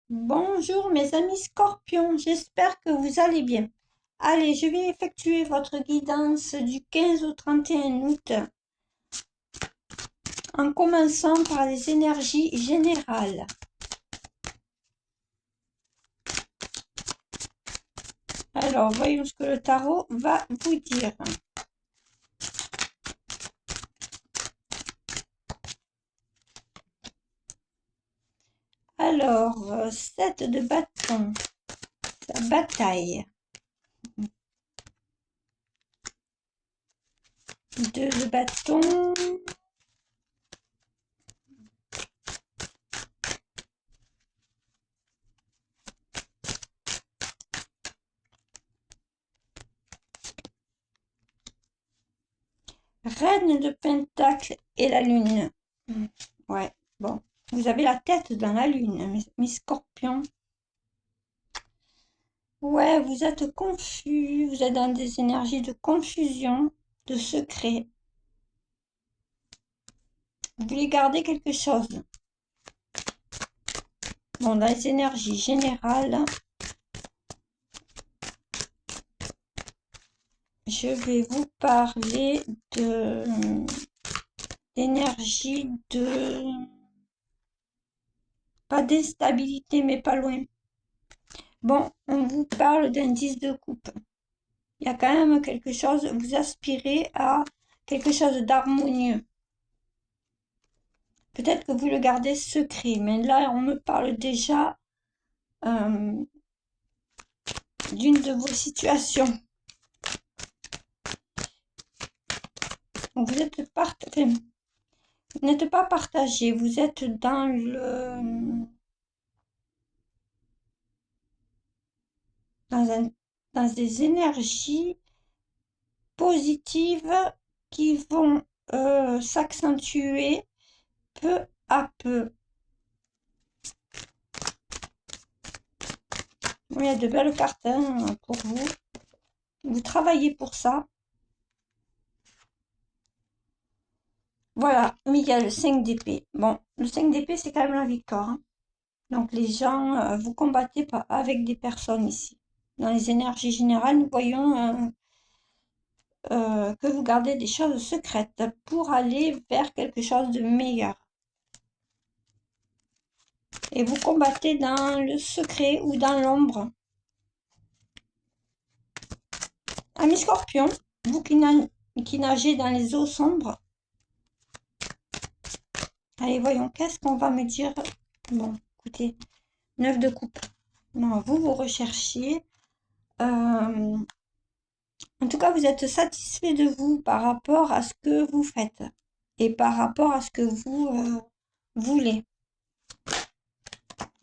Bonjour mes amis scorpions, j'espère que vous allez bien. Allez, je vais effectuer votre guidance du 15 au 31 août en commençant par les énergies générales. Alors, voyons ce que le tarot va vous dire. Alors, 7 de bâton, sa bataille. 2 de bâton, reine de pentacle et la lune. Ouais, bon, vous avez la tête dans la lune, mes scorpions. Ouais, vous êtes confus, vous êtes dans des énergies de confusion, de secret. Vous voulez garder quelque chose. Bon, dans les énergies générales, je vais vous parler d'énergie de, pas d'instabilité, mais pas loin. Bon, on vous parle d'indice de coupe. Il y a quand même quelque chose, vous aspirez à quelque chose d'harmonieux. Peut-être que vous le gardez secret, mais là, on me parle déjà d'une de vos situations. Donc vous êtes vous n'êtes pas partagé, vous êtes dans des énergies positives qui vont s'accentuer peu à peu. Il y a de belles cartes pour vous. Vous travaillez pour ça. Voilà, mais il y a le 5 d'épée. Bon, le 5 d'épée, c'est quand même la victoire, hein. Donc les gens, vous combattez pas avec des personnes ici. Dans les énergies générales, nous voyons que vous gardez des choses secrètes pour aller vers quelque chose de meilleur. Et vous combattez dans le secret ou dans l'ombre. Amis scorpions, vous qui nagez dans les eaux sombres. Allez, voyons, qu'est-ce qu'on va me dire? Bon, écoutez, 9 de coupe. Non, vous recherchiez. En tout cas, vous êtes satisfait de vous par rapport à ce que vous faites et par rapport à ce que vous voulez.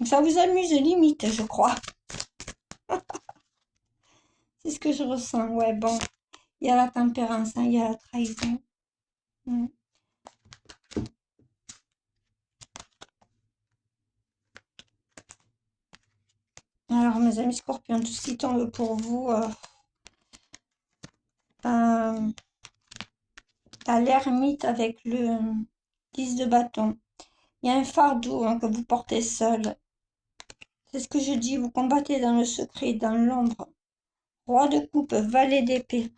Ça vous amuse limite, je crois. C'est ce que je ressens. Ouais, bon, il y a la tempérance, hein, il y a la trahison. Mm. Alors, mes amis scorpions, tout ce qui tombe pour vous, à l'ermite avec le 10 de bâton. Il y a un fardeau que vous portez seul. C'est ce que je dis, vous combattez dans le secret, dans l'ombre. Roi de coupe, valet d'épée.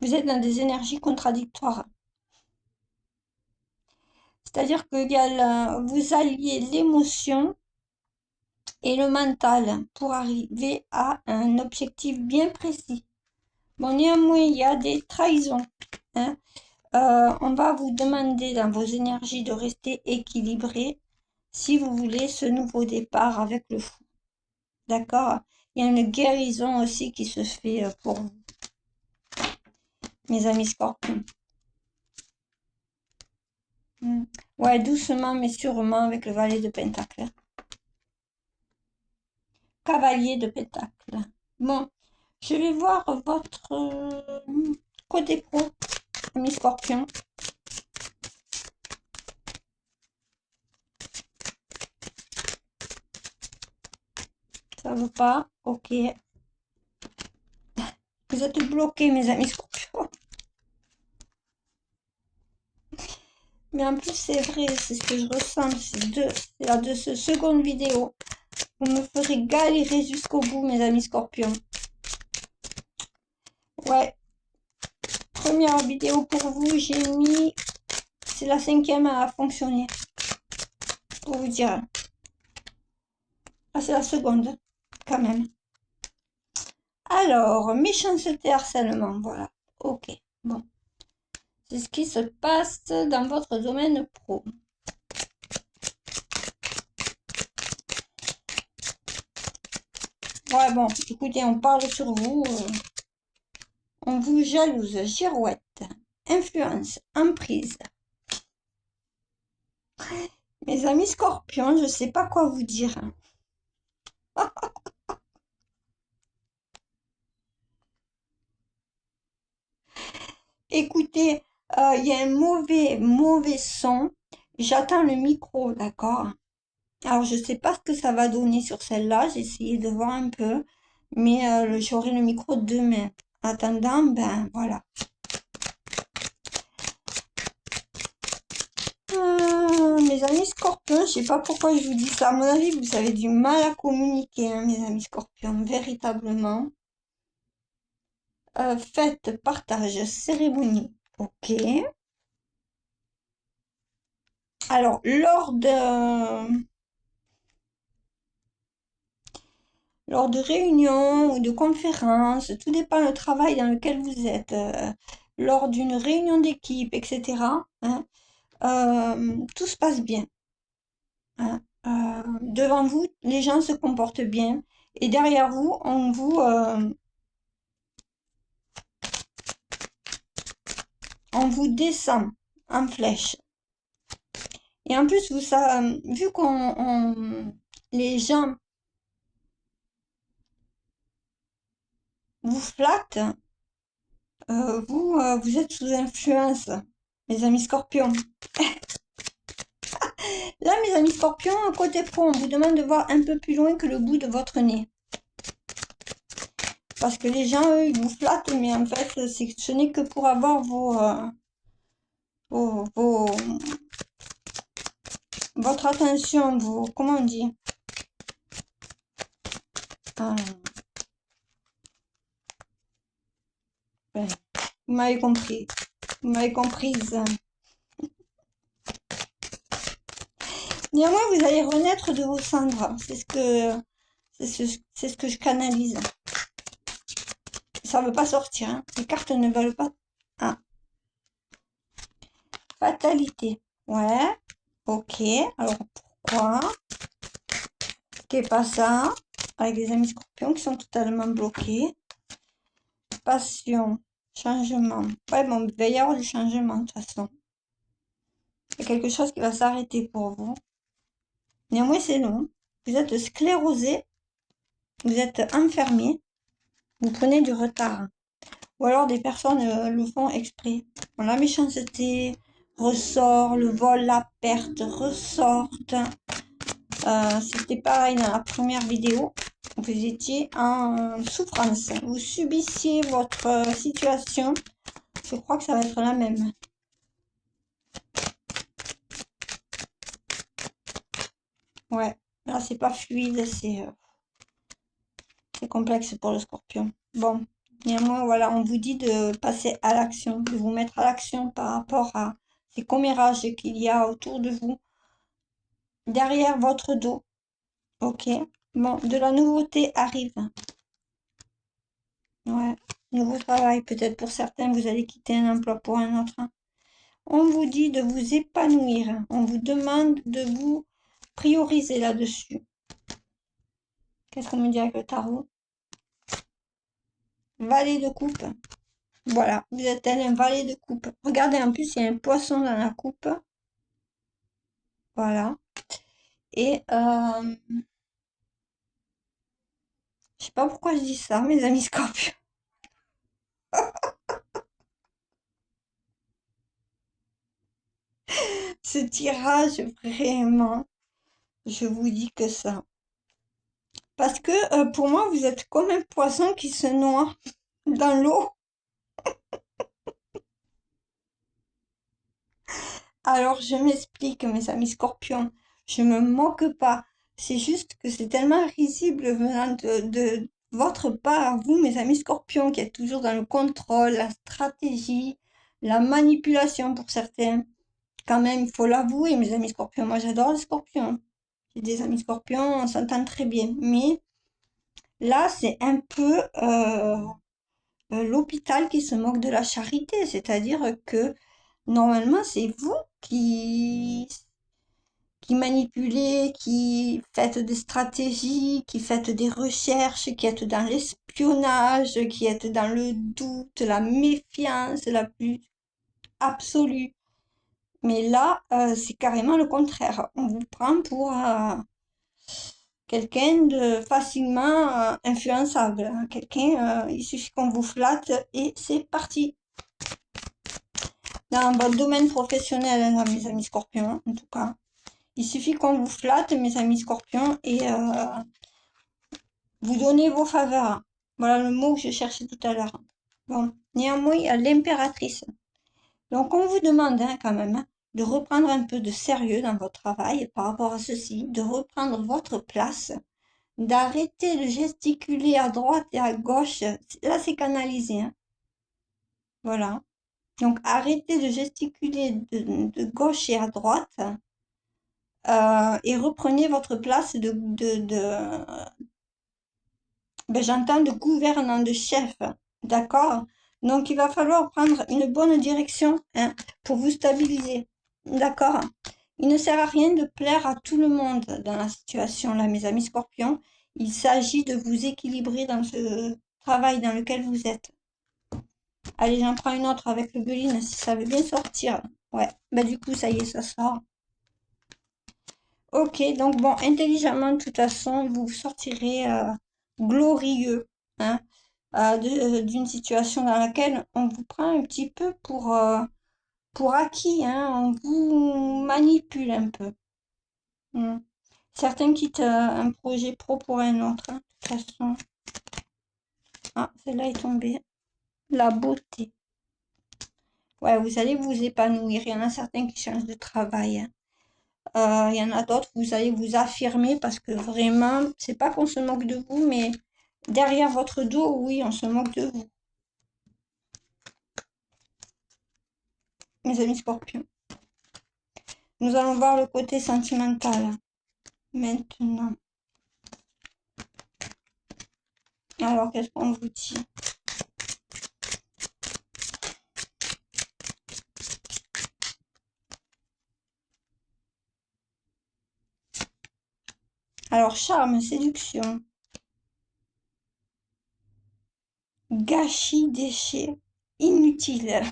Vous êtes dans des énergies contradictoires. C'est-à-dire que vous alliez l'émotion et le mental pour arriver à un objectif bien précis. Bon, néanmoins, il y a des trahisons, hein. On va vous demander dans vos énergies de rester équilibré si vous voulez ce nouveau départ avec le fou. D'accord? Il y a une guérison aussi qui se fait pour vous, mes amis scorpions. Ouais, doucement mais sûrement avec le valet de pentacle. Cavalier de pétacle. Bon, je vais voir votre côté pro, mes scorpions. Ça veut pas? Ok. Vous êtes bloqués, mes amis scorpions. Mais en plus, c'est vrai, c'est ce que je ressens. C'est la de ce seconde vidéo. Vous me ferez galérer jusqu'au bout, mes amis scorpions. Ouais, première vidéo pour vous, j'ai mis... C'est la 5e à fonctionner. Pour vous dire. Ah, c'est la seconde, quand même. Alors, méchanceté, harcèlement, voilà. Ok, bon. C'est ce qui se passe dans votre domaine pro. Ouais, bon, écoutez, on parle sur vous. On vous jalouse, girouette, influence, emprise. Mes amis scorpions, je sais pas quoi vous dire. Écoutez, il y a un mauvais son. J'attends le micro, d'accord? Alors, je sais pas ce que ça va donner sur celle-là. J'ai essayé de voir un peu. Mais j'aurai le micro demain. En attendant, ben voilà. Mes amis scorpions, je sais pas pourquoi je vous dis ça. À mon avis, vous avez du mal à communiquer, hein, mes amis scorpions, véritablement. Fête, partage, cérémonie. Ok. Alors, lors de réunions ou de conférences, tout dépend du travail dans lequel vous êtes, lors d'une réunion d'équipe, etc., hein, tout se passe bien. Hein. Devant vous, les gens se comportent bien. Et derrière vous, on vous descend en flèche. Et en plus, vu les gens vous flattent, vous êtes sous influence, mes amis scorpions. Là, mes amis scorpions, côté pro, on vous demande de voir un peu plus loin que le bout de votre nez. Parce que les gens, eux, ils vous flattent, mais en fait, ce n'est que pour avoir votre attention, comment on dit? Euh, ouais, vous m'avez compris. Vous m'avez comprise. Néanmoins, vous allez renaître de vos cendres. C'est ce que je canalise. Ça ne veut pas sortir. Hein. Les cartes ne veulent pas. Ah. Fatalité. Ouais. Ok. Alors, pourquoi? Ok, pas ça. Avec des amis scorpions qui sont totalement bloqués. Passion. Changement. Ouais, bon, il va y avoir du changement de toute façon. Il y a quelque chose qui va s'arrêter pour vous. Néanmoins, c'est long. Vous êtes sclérosé. Vous êtes enfermé. Vous prenez du retard. Ou alors des personnes le font exprès. Bon, la méchanceté ressort, le vol, la perte ressortent. C'était pareil dans la première vidéo. Vous étiez en souffrance. Vous subissiez votre situation. Je crois que ça va être la même. Ouais, là c'est pas fluide, c'est complexe pour le scorpion. Bon, néanmoins, voilà, on vous dit de passer à l'action, de vous mettre à l'action par rapport à ces commérages qu'il y a autour de vous, derrière votre dos. Ok, bon, de la nouveauté arrive. Ouais, nouveau travail, peut-être pour certains, vous allez quitter un emploi pour un autre. On vous dit de vous épanouir, on vous demande de vous prioriser là-dessus. Qu'est-ce qu'on me dit avec le tarot? Valet de coupe. Voilà, vous êtes un valet de coupe. Regardez, en plus, il y a un poisson dans la coupe. Voilà. Et je sais pas pourquoi je dis ça, mes amis scorpions. Ce tirage, vraiment, je vous dis que ça. Parce que pour moi, vous êtes comme un poisson qui se noie dans l'eau. Alors, je m'explique, mes amis scorpions. Je me moque pas. C'est juste que c'est tellement risible venant de votre part, vous, mes amis scorpions, qui êtes toujours dans le contrôle, la stratégie, la manipulation pour certains. Quand même, il faut l'avouer, mes amis scorpions. Moi, j'adore les scorpions. J'ai des amis scorpions, on s'entend très bien. Mais là, c'est un peu l'hôpital qui se moque de la charité. C'est-à-dire que normalement, c'est vous qui manipulez, qui faites des stratégies, qui faites des recherches, qui êtes dans l'espionnage, qui êtes dans le doute, la méfiance la plus absolue. Mais là, c'est carrément le contraire. On vous prend pour quelqu'un de facilement influençable, hein. Quelqu'un, il suffit qu'on vous flatte et c'est parti. Dans votre domaine professionnel, hein, mes amis scorpions, hein, en tout cas. Il suffit qu'on vous flatte, mes amis scorpions, et vous donnez vos faveurs. Voilà le mot que je cherchais tout à l'heure. Bon, néanmoins, il y a l'impératrice. Donc, on vous demande hein, quand même hein, de reprendre un peu de sérieux dans votre travail par rapport à ceci, de reprendre votre place, d'arrêter de gesticuler à droite et à gauche. Là, c'est canalisé. Hein. Voilà. Donc, arrêtez de gesticuler de gauche et à droite et reprenez votre place ben, j'entends de gouvernant, de chef, d'accord? Donc, il va falloir prendre une bonne direction hein, pour vous stabiliser, d'accord? Il ne sert à rien de plaire à tout le monde dans la situation là, mes amis scorpions. Il s'agit de vous équilibrer dans ce travail dans lequel vous êtes. Allez, j'en prends une autre avec le Gueline, si ça veut bien sortir. Ouais, bah du coup, ça y est, ça sort. Ok, donc bon, intelligemment, de toute façon, vous sortirez glorieux hein, d'une situation dans laquelle on vous prend un petit peu pour acquis, hein, on vous manipule un peu. Hmm. Certains quittent un projet pro pour un autre, hein, de toute façon. Ah, celle-là est tombée. La beauté. Ouais, vous allez vous épanouir. Il y en a certains qui changent de travail. Hein. Il y en a d'autres, vous allez vous affirmer parce que vraiment, c'est pas qu'on se moque de vous, mais derrière votre dos, oui, on se moque de vous. Mes amis scorpions. Nous allons voir le côté sentimental. Maintenant. Alors, qu'est-ce qu'on vous dit? Alors, charme, séduction. Gâchis, déchet. Inutile.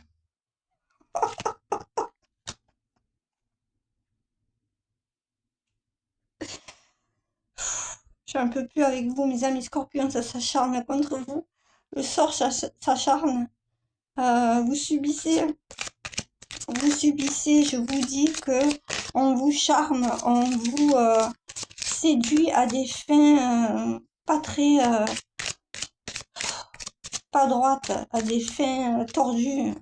Je un peu plus avec vous, mes amis scorpions, ça s'acharne contre vous. Le sort s'acharne. Vous subissez, je vous dis que on vous charme, on vous séduit à des fins pas très, pas droites, à des fins tordues,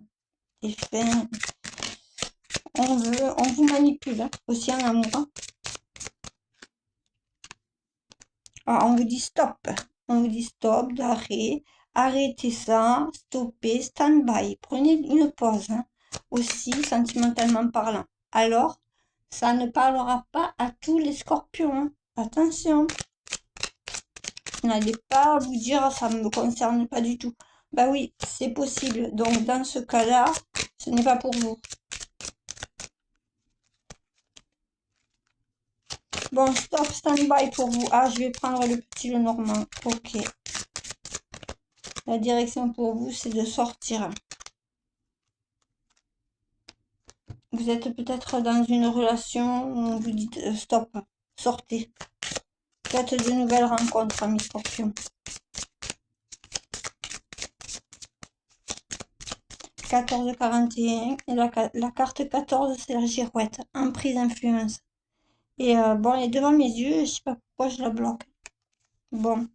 des fins, on vous manipule hein, aussi en amour. Hein. Alors, on vous dit stop, on vous dit stop, d'arrêt, arrêtez ça, stoppez, stand-by, prenez une pause, hein, aussi sentimentalement parlant. Alors, ça ne parlera pas à tous les scorpions, hein. Attention. N'allez pas vous dire ça ne me concerne pas du tout. Bah oui, c'est possible. Donc dans ce cas-là, ce n'est pas pour vous. Bon, stop, stand-by pour vous. Ah, je vais prendre le petit le normand. Ok. La direction pour vous, c'est de sortir. Vous êtes peut-être dans une relation où on vous dit stop, sortez. Faites de nouvelles rencontres, amis scorpions. 14,41 et la carte 14 c'est la girouette, emprise influence. Et bon, elle est devant mes yeux, je sais pas pourquoi je la bloque. Bon,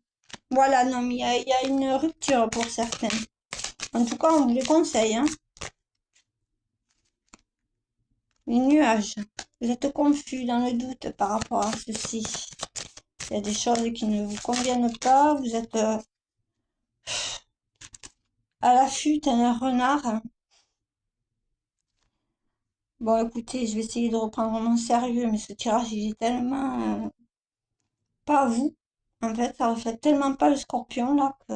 voilà, non mais il y a une rupture pour certains. En tout cas, on vous les conseille, hein. les nuages. Vous êtes confus, dans le doute par rapport à ceci. Il y a des choses qui ne vous conviennent pas. Vous êtes à l'affût d'un renard. Bon, écoutez, je vais essayer de reprendre mon sérieux, mais ce tirage, il est tellement pas vous. En fait, ça reflète tellement pas le scorpion, là, que...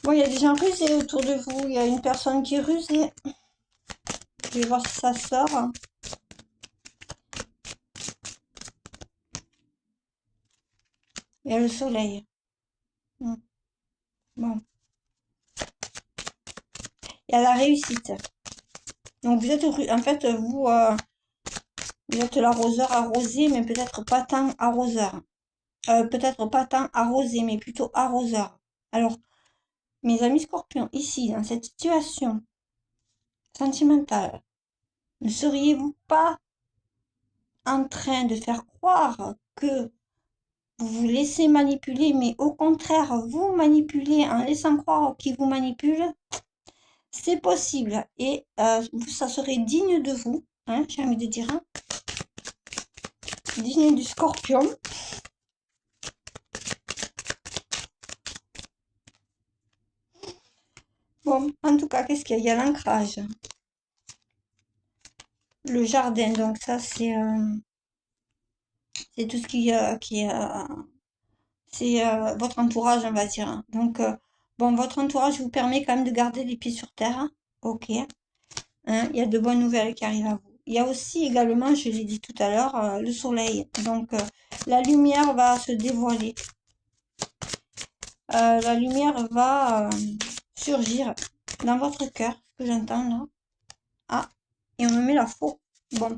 Bon, il y a des gens rusés autour de vous. Il y a une personne qui est rusée. Je vais voir si ça sort. Il y a le soleil. Bon. Il y a la réussite. Donc, vous êtes... En fait, vous êtes l'arroseur arrosé, mais peut-être pas tant arroseur. Peut-être pas tant arrosé, mais plutôt arroseur. Alors, mes amis scorpions, ici, dans cette situation sentimentale, ne seriez-vous pas en train de faire croire que vous vous laissez manipuler, mais au contraire, vous manipulez en laissant croire qu'il vous manipule? C'est possible. Et ça serait digne de vous, hein, j'ai envie de dire, hein, digne du scorpion. Bon, en tout cas, qu'est-ce qu'il y a? Il y a l'ancrage. Le jardin, donc ça, c'est tout ce c'est votre entourage, on va dire. Donc, bon, votre entourage vous permet quand même de garder les pieds sur terre. Ok. Hein, il y a de bonnes nouvelles qui arrivent à vous. Il y a aussi également, je l'ai dit tout à l'heure, le soleil. Donc, la lumière va se dévoiler. La lumière va surgir dans votre cœur, ce que j'entends là. Ah, et on me met la faux. Bon.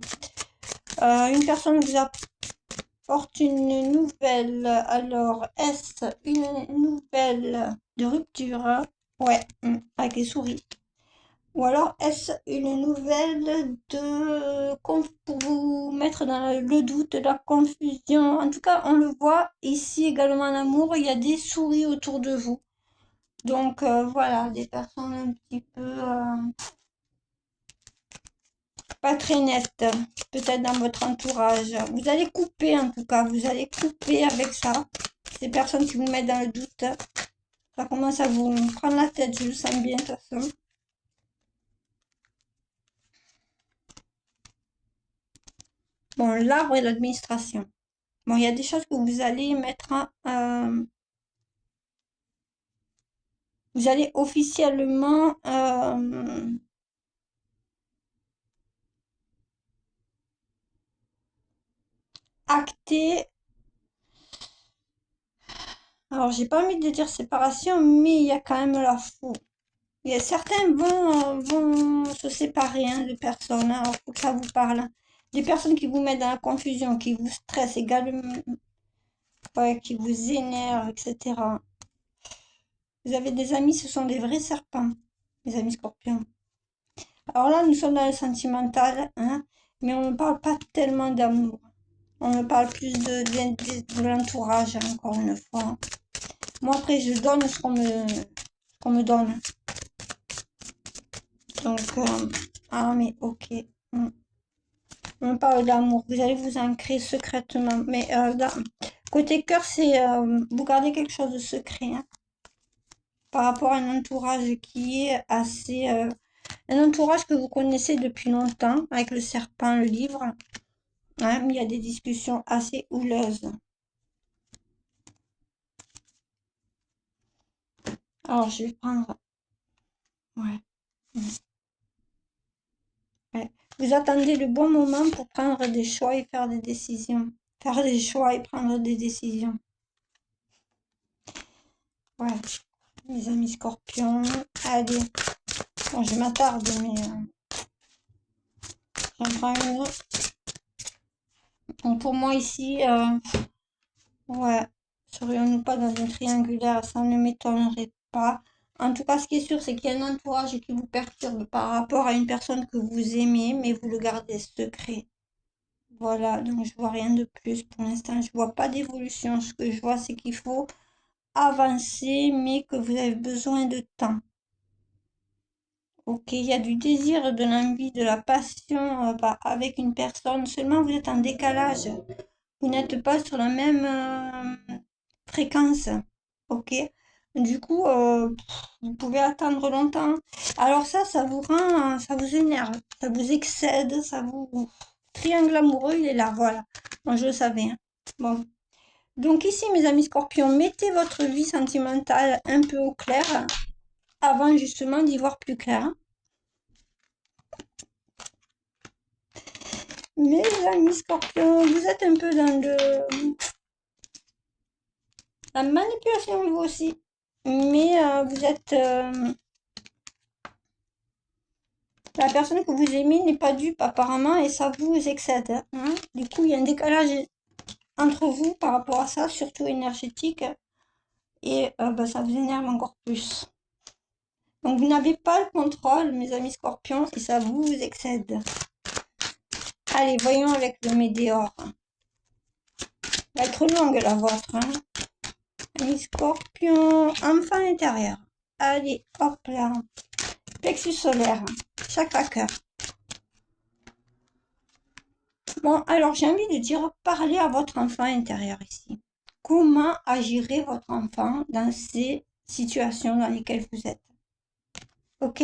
Une personne vous apporte une nouvelle. Alors, est-ce une nouvelle de rupture? Ouais, avec les souris. Ou alors, est-ce une nouvelle pour vous mettre dans le doute, la confusion? En tout cas, on le voit ici également en amour, il y a des souris autour de vous. Donc, voilà, des personnes un petit peu pas très nettes, peut-être dans votre entourage. Vous allez couper, en tout cas, vous allez couper avec ça. Ces personnes qui vous mettent dans le doute, ça commence à vous prendre la tête, je le sens bien, de toute façon. Bon, l'arbre et l'administration. Bon, il y a des choses que vous allez mettre vous allez officiellement acter. Alors, j'ai pas envie de dire séparation, mais il y a quand même la fou. Certains vont se séparer hein, de personnes. Alors, faut que ça vous parle. Des personnes qui vous mettent dans la confusion, qui vous stressent également, ouais, qui vous énervent, etc. Vous avez des amis, ce sont des vrais serpents, les amis scorpions. Alors là, nous sommes dans le sentimental, hein, mais on ne parle pas tellement d'amour. On me parle plus de l'entourage, hein, encore une fois. Moi, après, je donne ce qu'on me donne. Donc, ah, mais ok. On parle d'amour. Vous allez vous ancrer secrètement. Mais côté cœur, c'est vous gardez quelque chose de secret. Hein, par rapport à un entourage qui est assez... un entourage que vous connaissez depuis longtemps, avec le serpent, le livre. Hein, il y a des discussions assez houleuses. Alors, je vais prendre... Ouais. Ouais. Vous attendez le bon moment pour prendre des choix et faire des décisions. Faire des choix et prendre des décisions. Ouais. Mes amis scorpions. Allez. Bon, je m'attarde, mais j'en prends une autre. Donc, pour moi, ici, ouais. Serions-nous pas dans une triangulaire? Ça ne m'étonnerait pas. En tout cas, ce qui est sûr, c'est qu'il y a un entourage qui vous perturbe par rapport à une personne que vous aimez, mais vous le gardez secret. Voilà, donc je vois rien de plus pour l'instant. Je vois pas d'évolution. Ce que je vois, c'est qu'il faut avancer, mais que vous avez besoin de temps. Ok, il y a du désir, de l'envie, de la passion avec une personne. Seulement, vous êtes en décalage. Vous n'êtes pas sur la même fréquence. Ok? Du coup, vous pouvez attendre longtemps. Alors ça vous rend, ça vous énerve, ça vous excède, ça vous... Triangle amoureux, il est là, voilà. Moi, je le savais. Hein. Bon. Donc ici, mes amis scorpions, mettez votre vie sentimentale un peu au clair avant justement d'y voir plus clair. Hein. Mes amis scorpions, vous êtes un peu dans la manipulation vous aussi. Mais vous êtes... la personne que vous aimez n'est pas dupe apparemment et ça vous excède. Hein. Du coup, il y a un décalage entre vous par rapport à ça, surtout énergétique. Et ça vous énerve encore plus. Donc vous n'avez pas le contrôle, mes amis scorpions, et ça vous excède. Allez, voyons avec le météore. Va être longue la vôtre. Hein. Amis scorpions, enfant intérieur. Allez, hop là. Plexus solaire, chakra cœur. Bon, alors j'ai envie de dire, parlez à votre enfant intérieur ici. Comment agirait votre enfant dans ces situations dans lesquelles vous êtes? Ok?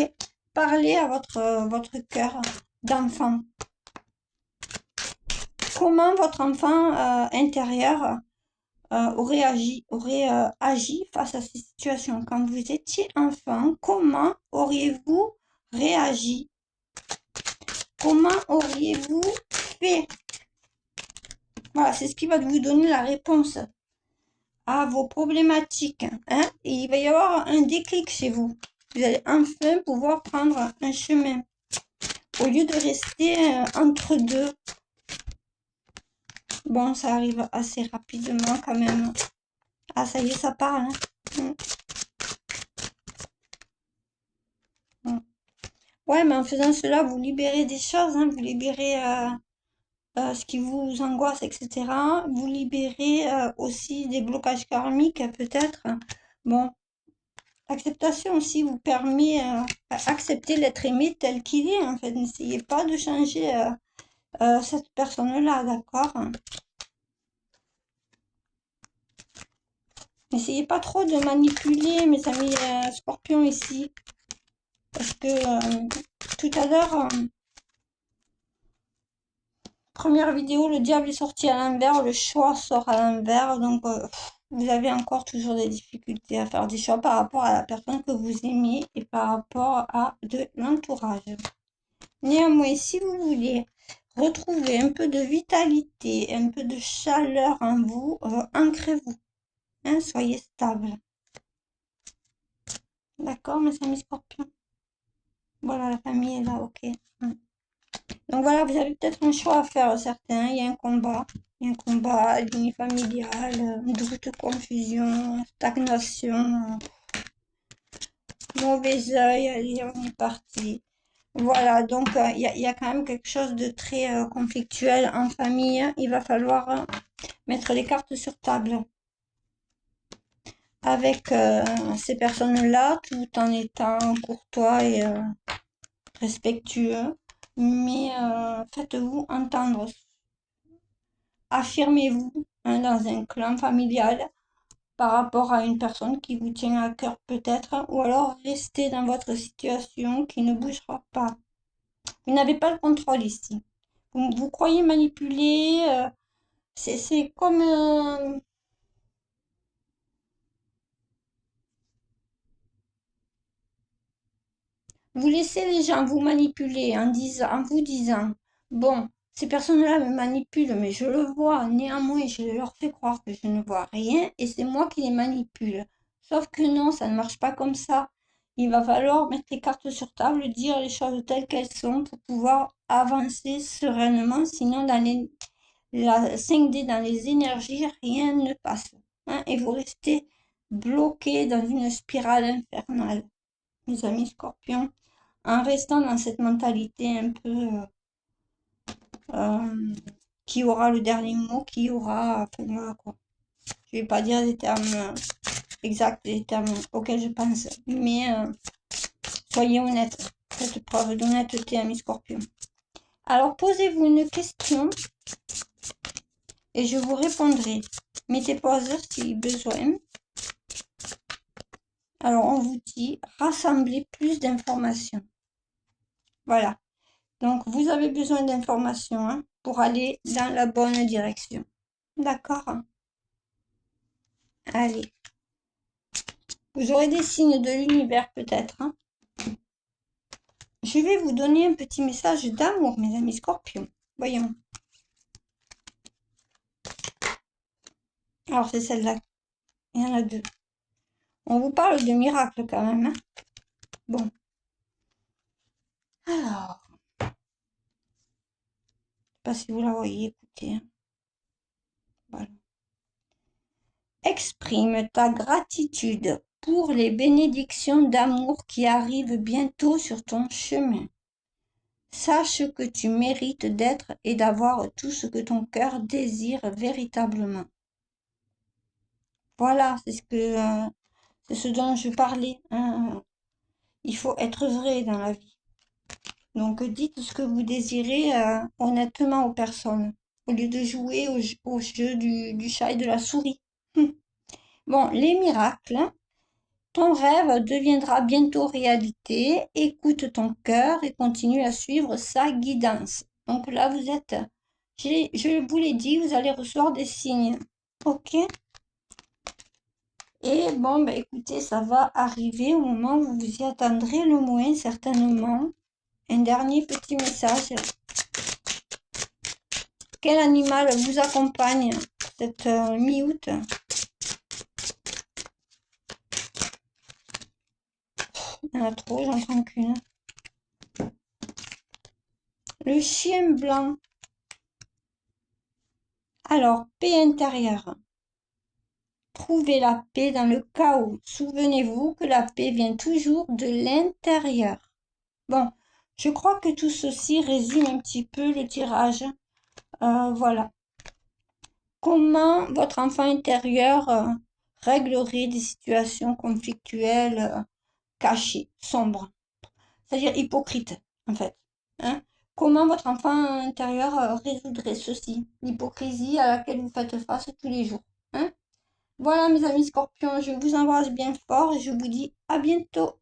Parlez à votre cœur d'enfant. Comment votre enfant intérieur aurait agi face à ces situations? Quand vous étiez enfant, comment auriez-vous réagi? Comment auriez-vous fait? Voilà, c'est ce qui va vous donner la réponse à vos problématiques. Hein? Et il va y avoir un déclic chez vous. Vous allez enfin pouvoir prendre un chemin. Au lieu de rester entre deux. Bon, ça arrive assez rapidement quand même. Ah, ça y est, ça parle. Hein? Ouais, mais en faisant cela, vous libérez des choses. Hein? Vous libérez ce qui vous angoisse, etc. Vous libérez aussi des blocages karmiques, peut-être. Bon, l'acceptation aussi vous permet d'accepter l'être aimé tel qu'il est, en fait. N'essayez pas de changer cette personne-là, d'accord? N'essayez pas trop de manipuler mes amis scorpions ici. Parce que tout à l'heure, première vidéo, le diable est sorti à l'envers, le choix sort à l'envers. Donc, vous avez encore toujours des difficultés à faire des choix par rapport à la personne que vous aimez et par rapport à de l'entourage. Néanmoins, si vous voulez retrouver un peu de vitalité, un peu de chaleur en vous, ancrez-vous. Hein, soyez stable. D'accord, mes amis scorpions? Voilà, la famille est là, ok. Donc voilà, vous avez peut-être un choix à faire, certains. Il y a un combat. Il y a un combat, ligne familiale, doute, confusion, stagnation, mauvais œil. Allez, on est parti. Voilà, donc il y a quand même quelque chose de très conflictuel en famille. Il va falloir mettre les cartes sur table avec ces personnes-là, tout en étant courtois et respectueux. Mais faites-vous entendre. Affirmez-vous hein, dans un clan familial par rapport à une personne qui vous tient à cœur peut-être, ou alors restez dans votre situation qui ne bougera pas. Vous n'avez pas le contrôle ici. Vous croyez manipuler, c'est comme... vous laissez les gens vous manipuler en vous disant, bon, ces personnes-là me manipulent, mais je le vois. Néanmoins, je leur fais croire que je ne vois rien et c'est moi qui les manipule. Sauf que non, ça ne marche pas comme ça. Il va falloir mettre les cartes sur table, dire les choses telles qu'elles sont pour pouvoir avancer sereinement. Sinon, dans la 5D, dans les énergies, rien ne passe. Hein, et vous restez bloqué dans une spirale infernale. Mes amis scorpions, en restant dans cette mentalité un peu qui aura le dernier mot, qui aura, enfin, voilà quoi. Je vais pas dire des termes exacts, des termes auxquels je pense, mais soyez honnêtes. Faites preuve d'honnêteté, amis scorpions. Alors, posez-vous une question et je vous répondrai. Mettez pause si besoin. Alors, on vous dit, rassemblez plus d'informations. Voilà. Donc, vous avez besoin d'informations hein, pour aller dans la bonne direction. D'accord? Allez. Vous aurez des signes de l'univers peut-être. Hein. Je vais vous donner un petit message d'amour, mes amis scorpions. Voyons. Alors, c'est celle-là. Il y en a deux. On vous parle de miracles quand même. Hein. Bon. Alors. Je ne sais pas si vous la voyez, écoutez. Hein. Voilà. Exprime ta gratitude pour les bénédictions d'amour qui arrivent bientôt sur ton chemin. Sache que tu mérites d'être et d'avoir tout ce que ton cœur désire véritablement. Voilà, c'est ce dont je parlais. Hein. Il faut être vrai dans la vie. Donc dites ce que vous désirez honnêtement aux personnes, au lieu de jouer au jeu du chat et de la souris. Bon, les miracles. Hein. Ton rêve deviendra bientôt réalité. Écoute ton cœur et continue à suivre sa guidance. Donc là, vous êtes, je vous l'ai dit, vous allez recevoir des signes. Ok? Et bon, bah, écoutez, ça va arriver au moment où vous y attendrez le moins, certainement. Un dernier petit message. Quel animal vous accompagne cette mi-août? Il y en a trop, j'en prends qu'une. Le chien blanc. Alors, paix intérieure. Trouvez la paix dans le chaos. Souvenez-vous que la paix vient toujours de l'intérieur. Bon, je crois que tout ceci résume un petit peu le tirage. Voilà. Comment votre enfant intérieur réglerait des situations conflictuelles cachées, sombres, c'est-à-dire hypocrites, en fait. Hein? Comment votre enfant intérieur résoudrait ceci, l'hypocrisie à laquelle vous faites face tous les jours. Hein? Voilà mes amis scorpions, je vous embrasse bien fort et je vous dis à bientôt.